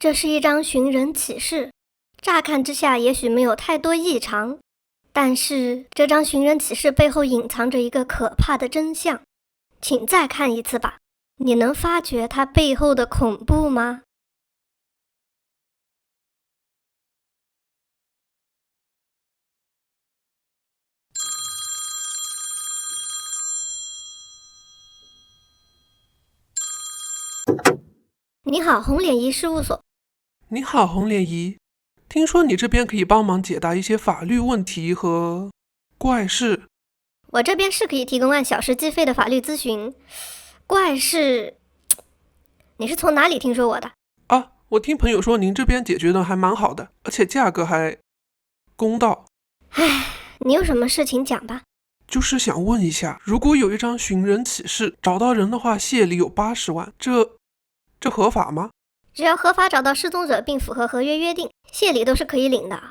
这是一张寻人启事，乍看之下也许没有太多异常，但是这张寻人启事背后隐藏着一个可怕的真相。请再看一次吧，你能发觉它背后的恐怖吗？你好，红脸姨事务所。你好，红脸姨，听说你这边可以帮忙解答一些法律问题和怪事。我这边是可以提供按小时计费的法律咨询。怪事，你是从哪里听说我的？啊，我听朋友说您这边解决的还蛮好的，而且价格还公道。唉，你有什么事情讲吧。就是想问一下，如果有一张寻人启事，找到人的话，谢礼有80万，这合法吗？只要合法找到失踪者并符合合约约定，谢礼都是可以领的。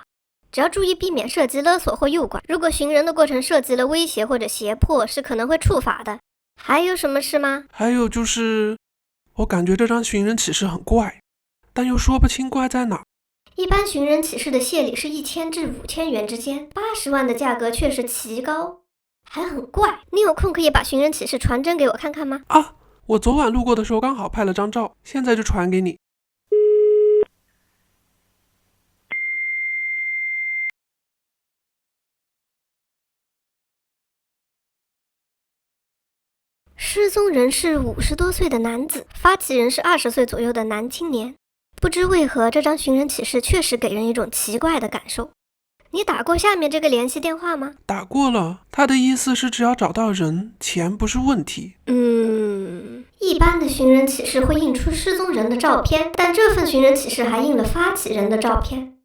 只要注意避免涉及勒索或诱拐，如果寻人的过程涉及了威胁或者胁迫，是可能会处罚的。还有什么事吗？还有就是，我感觉这张寻人启事很怪，但又说不清怪在哪。一般寻人启事的谢礼是1000至5000元之间，80万的价格却是奇高，还很怪。你有空可以把寻人启事传真给我看看吗？啊，我昨晚路过的时候刚好拍了张照，现在就传给你。失踪人是50多岁的男子，发起人是20岁左右的男青年。不知为何，这张寻人启事确实给人一种奇怪的感受。你打过下面这个联系电话吗？打过了，他的意思是只要找到人，钱不是问题。一般的寻人启事会印出失踪人的照片，但这份寻人启事还印了发起人的照片。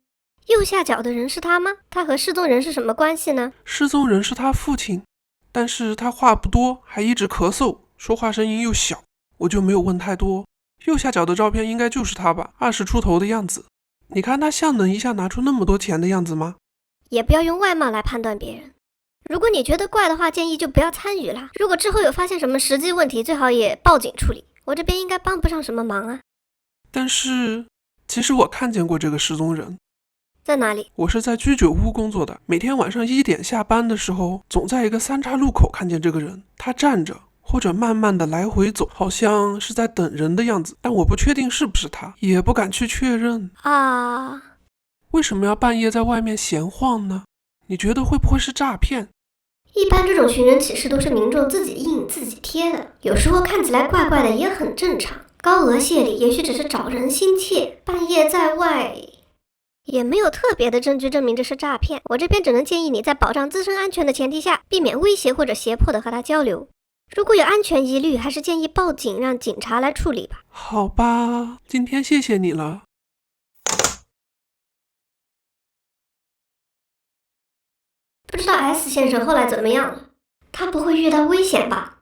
右下角的人是他吗？他和失踪人是什么关系呢？失踪人是他父亲，但是他话不多，还一直咳嗽，说话声音又小，我就没有问太多。右下角的照片应该就是他吧，20出头的样子。你看他像能一下拿出那么多钱的样子吗？也不要用外貌来判断别人。如果你觉得怪的话，建议就不要参与了。如果之后有发现什么实际问题，最好也报警处理。我这边应该帮不上什么忙啊。但是其实我看见过这个失踪人。在哪里？我是在居酒屋工作的，每天晚上1点下班的时候，总在一个3岔路口看见这个人。他站着或者慢慢的来回走，好像是在等人的样子，但我不确定是不是他，也不敢去确认。为什么要半夜在外面闲晃呢？你觉得会不会是诈骗？一般这种寻人启事都是民众自己印自己贴的，有时候看起来怪怪的也很正常。高额谢礼也许只是找人心切，半夜在外也没有特别的证据证明这是诈骗。我这边只能建议你在保障自身安全的前提下，避免威胁或者胁迫的和他交流。如果有安全疑虑，还是建议报警，让警察来处理吧。好吧，今天谢谢你了。不知道 S 先生后来怎么样了？他不会遇到危险吧？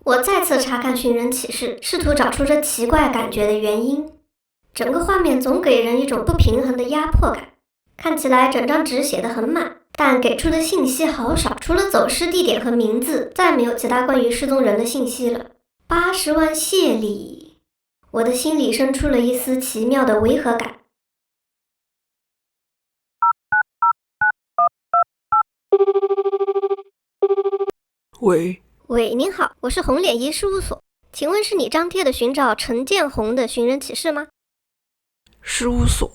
我再次查看寻人启事，试图找出这奇怪感觉的原因。整个画面总给人一种不平衡的压迫感，看起来整张纸写得很满，但给出的信息好少，除了走失地点和名字，再没有其他关于失踪人的信息了。80万谢礼，我的心里生出了一丝奇妙的违和感。喂，您好，我是红脸姨事务所，请问是你张贴的寻找陈建红的寻人启事吗？事务所，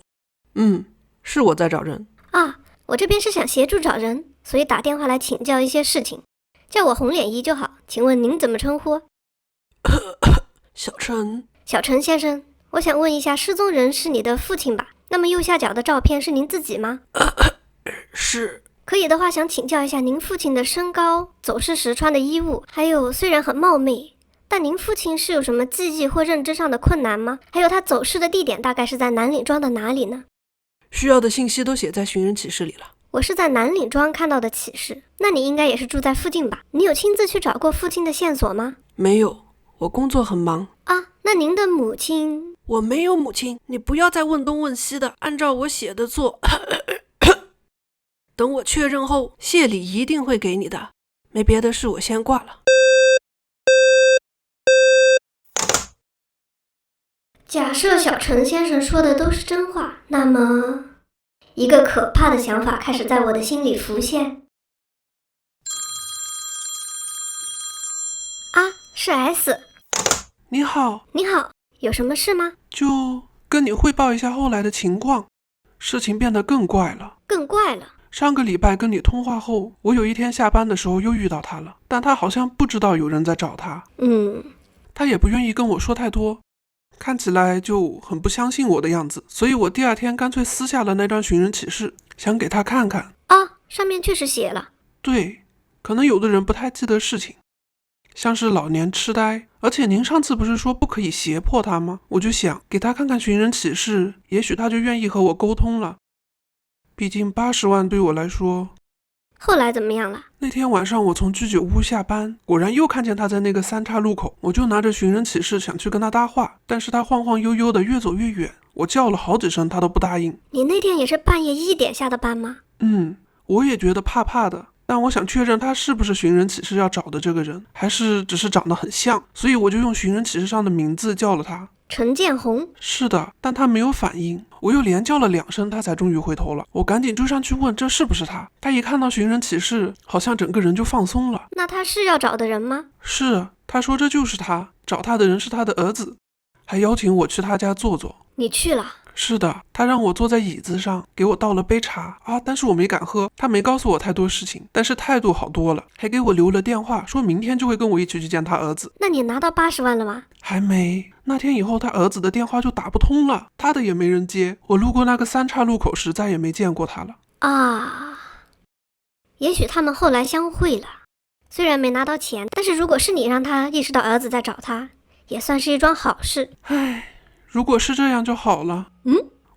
是我在找人啊，我这边是想协助找人，所以打电话来请教一些事情，叫我红脸姨就好。请问您怎么称呼？小陈。小陈先生，我想问一下，失踪人是你的父亲吧？那么右下角的照片是您自己吗？是。可以的话，想请教一下您父亲的身高、走失时穿的衣物，还有虽然很冒昧，但您父亲是有什么记忆或认知上的困难吗？还有他走失的地点大概是在南岭庄的哪里呢？需要的信息都写在寻人启事里了。我是在南岭庄看到的启事，那你应该也是住在附近吧？你有亲自去找过父亲的线索吗？没有，我工作很忙啊。那您的母亲？我没有母亲，你不要再问东问西的，按照我写的做。等我确认后，谢礼一定会给你的。没别的事，我先挂了。假设小陈先生说的都是真话，那么一个可怕的想法开始在我的心里浮现。啊，是 S。 你好，你好，有什么事吗？就跟你汇报一下后来的情况。事情变得更怪了。更怪了？上个礼拜跟你通话后，我有一天下班的时候又遇到他了，但他好像不知道有人在找他。他也不愿意跟我说太多，看起来就很不相信我的样子，所以我第二天干脆撕下了那张寻人启事，想给他看看。上面确实写了。对，可能有的人不太记得事情，像是老年痴呆，而且您上次不是说不可以胁迫他吗？我就想给他看看寻人启事，也许他就愿意和我沟通了。毕竟80万对我来说。后来怎么样了？那天晚上我从居酒屋下班，果然又看见他在那个三岔路口，我就拿着寻人启事想去跟他搭话，但是他晃晃悠悠的越走越远，我叫了好几声他都不答应。你那天也是半夜1点下的班吗？我也觉得怕怕的，但我想确认他是不是寻人启事要找的这个人，还是只是长得很像，所以我就用寻人启事上的名字叫了他。陈建宏。是的，但他没有反应，我又连叫了2声，他才终于回头了。我赶紧追上去问这是不是他，他一看到寻人启事，好像整个人就放松了。那他是要找的人吗？是，他说这就是他，找他的人是他的儿子，还邀请我去他家坐坐。你去了？是的，他让我坐在椅子上，给我倒了杯茶但是我没敢喝。他没告诉我太多事情，但是态度好多了，还给我留了电话，说明天就会跟我一起去见他儿子。那你拿到80万了吗？还没。那天以后他儿子的电话就打不通了，他的也没人接。我路过那个三岔路口时再也没见过他了。也许他们后来相会了，虽然没拿到钱，但是如果是你让他意识到儿子在找他，也算是一桩好事。如果是这样就好了。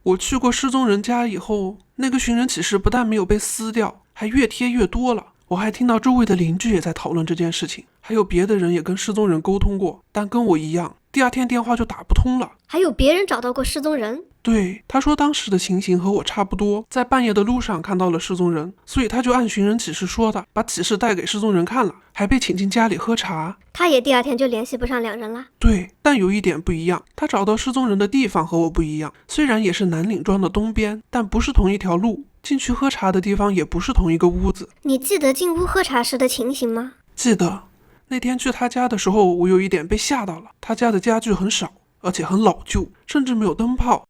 我去过失踪人家以后，那个寻人启事不但没有被撕掉，还越贴越多了。我还听到周围的邻居也在讨论这件事情，还有别的人也跟失踪人沟通过，但跟我一样，第二天电话就打不通了。还有别人找到过失踪人？对，他说当时的情形和我差不多，在半夜的路上看到了失踪人，所以他就按寻人启事说的，把启事带给失踪人看了，还被请进家里喝茶。他也第二天就联系不上2人了？对，但有一点不一样，他找到失踪人的地方和我不一样，虽然也是南岭庄的东边，但不是同一条路，进去喝茶的地方也不是同一个屋子。你记得进屋喝茶时的情形吗？记得，那天去他家的时候，我有一点被吓到了。他家的家具很少，而且很老旧，甚至没有灯泡。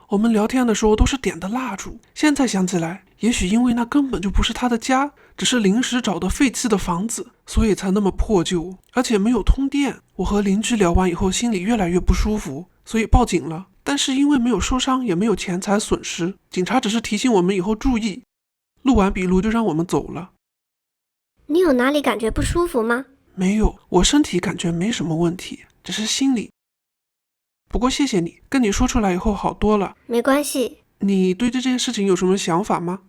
我们聊天的时候都是点的蜡烛，现在想起来，也许因为那根本就不是他的家，只是临时找的废弃的房子，所以才那么破旧，而且没有通电。我和邻居聊完以后，心里越来越不舒服，所以报警了。但是因为没有受伤，也没有钱财损失，警察只是提醒我们以后注意。录完笔录就让我们走了。你有哪里感觉不舒服吗？没有，我身体感觉没什么问题，只是心里。不过谢谢你，跟你说出来以后好多了。没关系。你对这件事情有什么想法吗？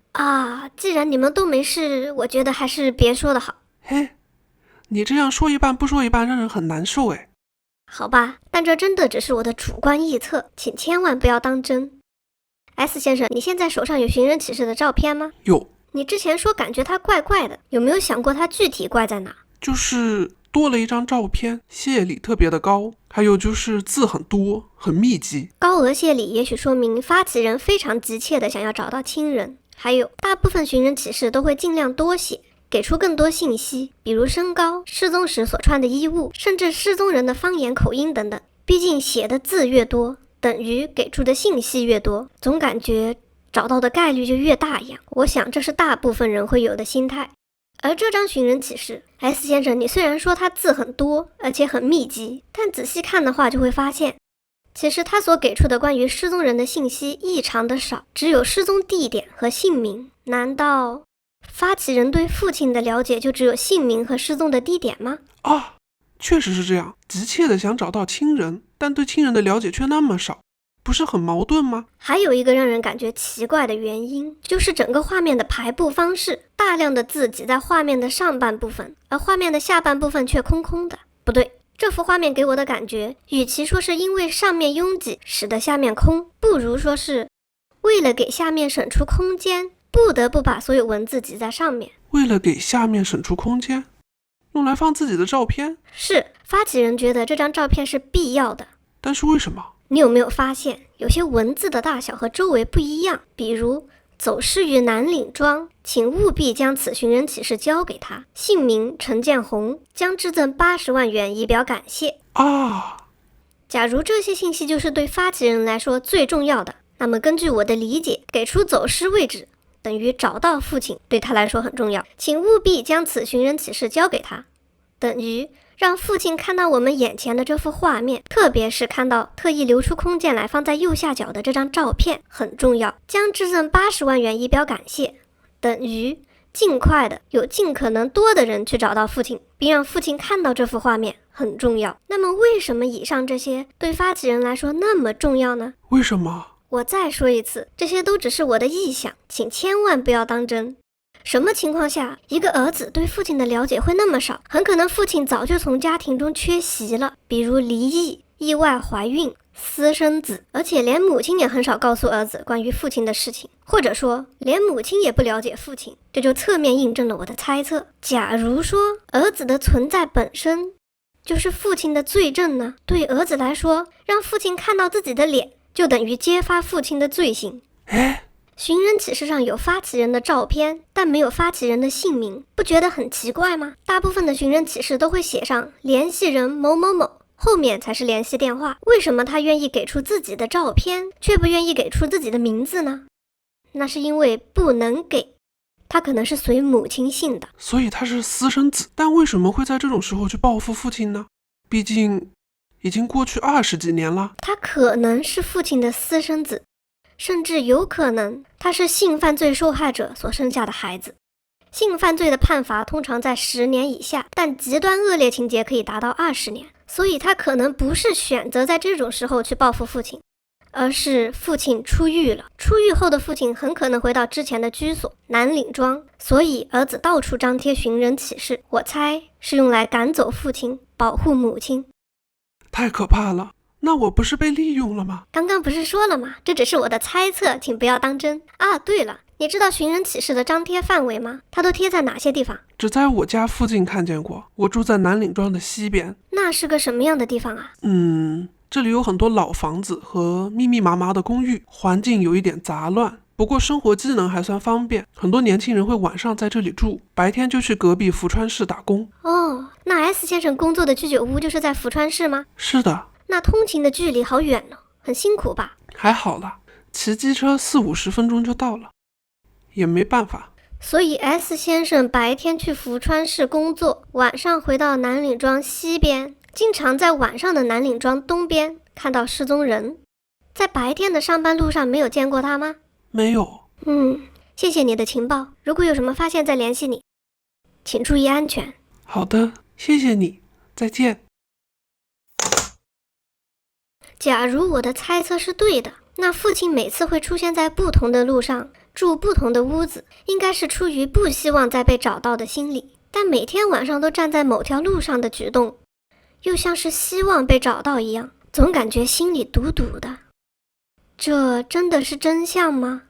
既然你们都没事，我觉得还是别说的好。嘿，你这样说一半不说一半，让人很难受哎。好吧，但这真的只是我的主观臆测，请千万不要当真。S 先生，你现在手上有寻人启事的照片吗？有。你之前说感觉他怪怪的，有没有想过他具体怪在哪？就是多了一张照片，谢礼特别的高，还有就是字很多，很密集。高额谢礼也许说明发起人非常急切的想要找到亲人，还有大部分寻人启事都会尽量多写，给出更多信息，比如身高、失踪时所穿的衣物，甚至失踪人的方言口音等等。毕竟写的字越多，等于给出的信息越多，总感觉找到的概率就越大一样。我想这是大部分人会有的心态。而这张寻人启事 S 先生，你虽然说他字很多而且很密集，但仔细看的话就会发现，其实他所给出的关于失踪人的信息异常的少，只有失踪地点和姓名。难道发起人对父亲的了解就只有姓名和失踪的地点吗？确实是这样，急切的想找到亲人，但对亲人的了解却那么少，不是很矛盾吗？还有一个让人感觉奇怪的原因，就是整个画面的排布方式，大量的字挤在画面的上半部分，而画面的下半部分却空空的。不对，这幅画面给我的感觉，与其说是因为上面拥挤使得下面空，不如说是为了给下面省出空间，不得不把所有文字挤在上面。为了给下面省出空间，用来放自己的照片？是，发起人觉得这张照片是必要的。但是为什么？你有没有发现，有些文字的大小和周围不一样？比如走失于南岭庄，请务必将此寻人启事交给他，姓名陈建红，将致赠80万元以表感谢。假如这些信息就是对发起人来说最重要的，那么根据我的理解，给出走失位置等于找到父亲对他来说很重要，请务必将此寻人启事交给他，等于让父亲看到我们眼前的这幅画面，特别是看到特意留出空间来放在右下角的这张照片很重要。将致赠80万元以表感谢，等于尽快的有尽可能多的人去找到父亲，并让父亲看到这幅画面很重要。那么为什么以上这些对发起人来说那么重要呢？为什么？我再说一次，这些都只是我的臆想，请千万不要当真。什么情况下一个儿子对父亲的了解会那么少？很可能父亲早就从家庭中缺席了，比如离异、意外怀孕、私生子，而且连母亲也很少告诉儿子关于父亲的事情，或者说连母亲也不了解父亲，这就侧面印证了我的猜测。假如说儿子的存在本身就是父亲的罪证呢？对儿子来说，让父亲看到自己的脸就等于揭发父亲的罪行。寻人启事上有发起人的照片，但没有发起人的姓名，不觉得很奇怪吗？大部分的寻人启事都会写上联系人某某某，后面才是联系电话。为什么他愿意给出自己的照片，却不愿意给出自己的名字呢？那是因为不能给，他可能是随母亲姓的。所以他是私生子，但为什么会在这种时候去报复父亲呢？毕竟已经过去20几年了。他可能是父亲的私生子，甚至有可能他是性犯罪受害者所生下的孩子。性犯罪的判罚通常在10年以下，但极端恶劣情节可以达到20年，所以他可能不是选择在这种时候去报复父亲，而是父亲出狱了。出狱后的父亲很可能回到之前的居所南岭庄，所以儿子到处张贴寻人启事，我猜是用来赶走父亲，保护母亲。太可怕了，那我不是被利用了吗？刚刚不是说了吗？这只是我的猜测，请不要当真啊。对了，你知道寻人启事的张贴范围吗？它都贴在哪些地方？只在我家附近看见过，我住在南岭庄的西边。那是个什么样的地方啊？这里有很多老房子和密密麻麻的公寓，环境有一点杂乱，不过生活机能还算方便。很多年轻人会晚上在这里住，白天就去隔壁福川市打工。哦，那 S 先生工作的居酒屋就是在福川市吗？是的。那通勤的距离好远呢，很辛苦吧？还好啦，骑机车40-50分钟就到了，也没办法。所以 S 先生白天去福川市工作，晚上回到南岭庄西边，经常在晚上的南岭庄东边看到失踪人。在白天的上班路上没有见过他吗？没有。谢谢你的情报，如果有什么发现再联系你，请注意安全。好的，谢谢你，再见。假如我的猜测是对的，那父亲每次会出现在不同的路上，住不同的屋子，应该是出于不希望再被找到的心理。但每天晚上都站在某条路上的举动，又像是希望被找到一样，总感觉心里堵堵的。这真的是真相吗？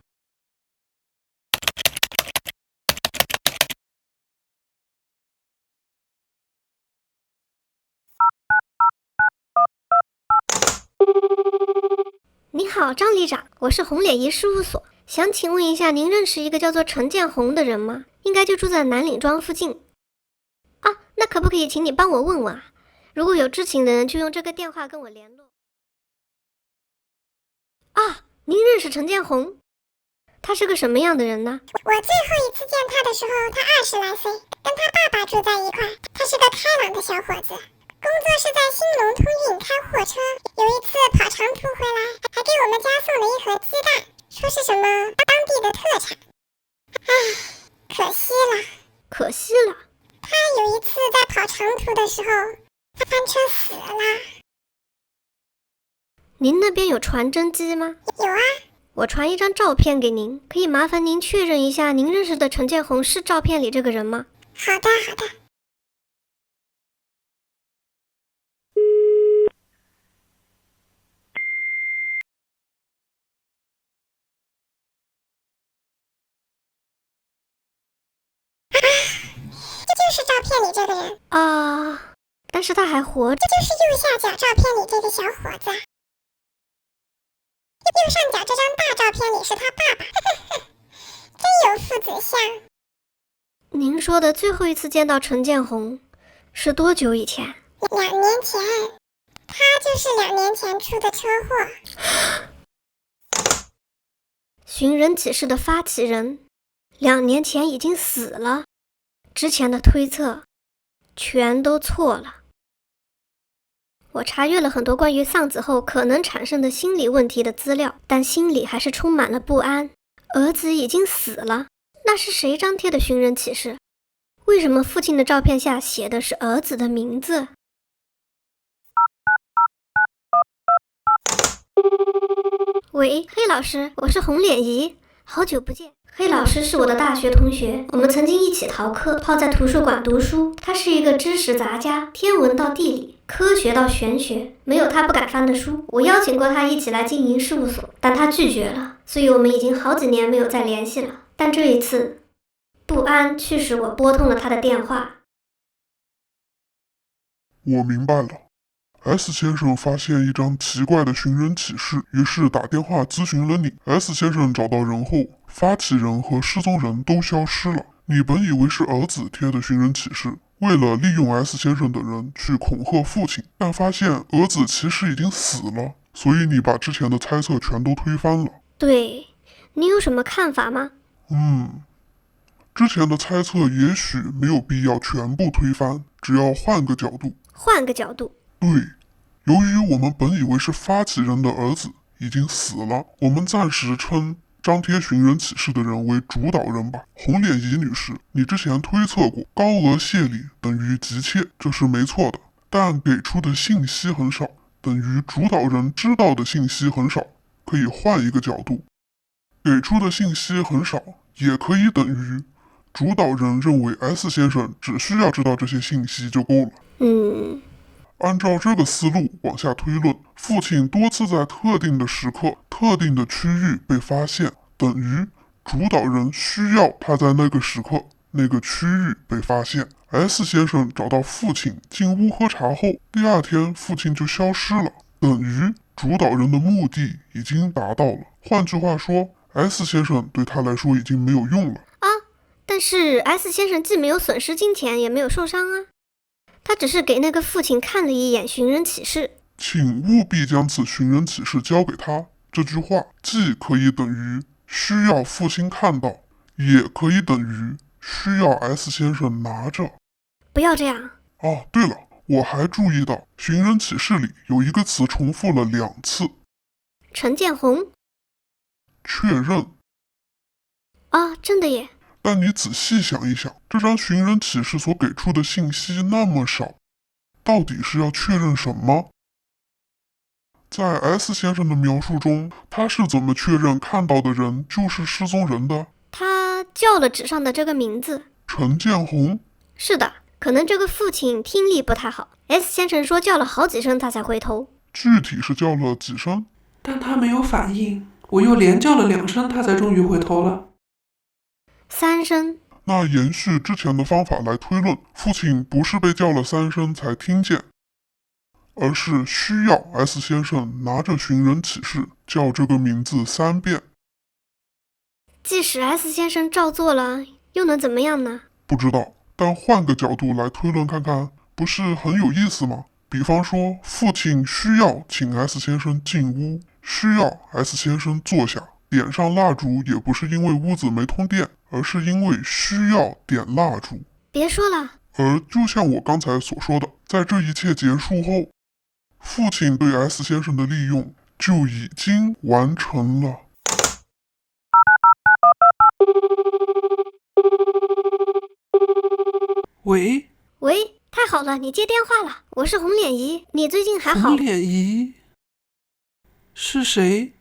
你好，张里长，我是红脸姨事务所，想请问一下，您认识一个叫做陈建红的人吗？应该就住在南岭庄附近。啊，那可不可以请你帮我问问啊？如果有知情的人，就用这个电话跟我联络。啊，您认识陈建红？他是个什么样的人呢？我最后一次见他的时候，他20来岁，跟他爸爸住在一块。他是个开朗的小伙子，工作是在兴隆通运开货车。有一次跑长途回来，还给我们家送了一盒鸡蛋，说是什么当地的特产。唉，可惜了。可惜了。他有一次在跑长途的时候，他翻车死了。您那边有传真机吗？有啊。我传一张照片给您，可以麻烦您确认一下，您认识的陈建红是照片里这个人吗？好的，好的。这就是照片里这个人啊，但是他还活着。这就是右下角照片里这个小伙子。右上角这张大照片里是他爸爸，真有父子相。您说的最后一次见到陈建宏是多久以前？2年前，他就是2年前出的车祸。寻人启事的发起人2年前已经死了，之前的推测全都错了。我查阅了很多关于丧子后可能产生的心理问题的资料，但心里还是充满了不安。儿子已经死了，那是谁张贴的寻人启事？为什么父亲的照片下写的是儿子的名字？喂，黑老师，我是红脸姨，好久不见。黑老师是我的大学同学，我们曾经一起逃课，泡在图书馆读书。他是一个知识杂家，天文到地理，科学到玄学，没有他不敢翻的书。我邀请过他一起来经营事务所，但他拒绝了，所以我们已经好几年没有再联系了。但这一次，不安驱使我拨通了他的电话。我明白了。S 先生发现一张奇怪的寻人启事，于是打电话咨询了你。S 先生找到人后，发起人和失踪人都消失了。你本以为是儿子贴的寻人启事，为了利用 S 先生的人去恐吓父亲，但发现儿子其实已经死了，所以你把之前的猜测全都推翻了。对，你有什么看法吗？之前的猜测也许没有必要全部推翻，只要换个角度。换个角度。对，由于我们本以为是发起人的儿子已经死了，我们暂时称张贴寻人启事的人为主导人吧。红脸姨女士，你之前推测过高额谢礼等于急切，这是没错的，但给出的信息很少，等于主导人知道的信息很少。可以换一个角度，给出的信息很少，也可以等于主导人认为 S 先生只需要知道这些信息就够了。按照这个思路往下推论，父亲多次在特定的时刻、特定的区域被发现，等于主导人需要他在那个时刻、那个区域被发现。S 先生找到父亲进屋喝茶后，第二天父亲就消失了，等于主导人的目的已经达到了。换句话说， S 先生对他来说已经没有用了。但是 S 先生既没有损失金钱，也没有受伤啊。他只是给那个父亲看了一眼寻人启事。请务必将此寻人启事交给他。这句话既可以等于需要父亲看到，也可以等于需要 S 先生拿着。不要这样。对了，我还注意到寻人启事里有一个词重复了2次。陈建宏。确认。真的耶。但你仔细想一想，这张寻人启事所给出的信息那么少，到底是要确认什么？在 S 先生的描述中，他是怎么确认看到的人就是失踪人的？他叫了纸上的这个名字。陈建宏。是的，可能这个父亲听力不太好。S 先生说叫了好几声他才回头。具体是叫了几声？但他没有反应，我又连叫了2声，他才终于回头了。3声。那延续之前的方法来推论，父亲不是被叫了3声才听见，而是需要 S 先生拿着寻人启事叫这个名字3遍。即使 S 先生照做了，又能怎么样呢？不知道，但换个角度来推论看看，不是很有意思吗？比方说，父亲需要请 S 先生进屋，需要 S 先生坐下，点上蜡烛也不是因为屋子没通电，而是因为需要点蜡烛。别说了。而就像我刚才所说的，在这一切结束后，父亲对 S 先生的利用就已经完成了。喂，太好了，你接电话了，我是红脸姨，你最近还好？红脸姨是谁？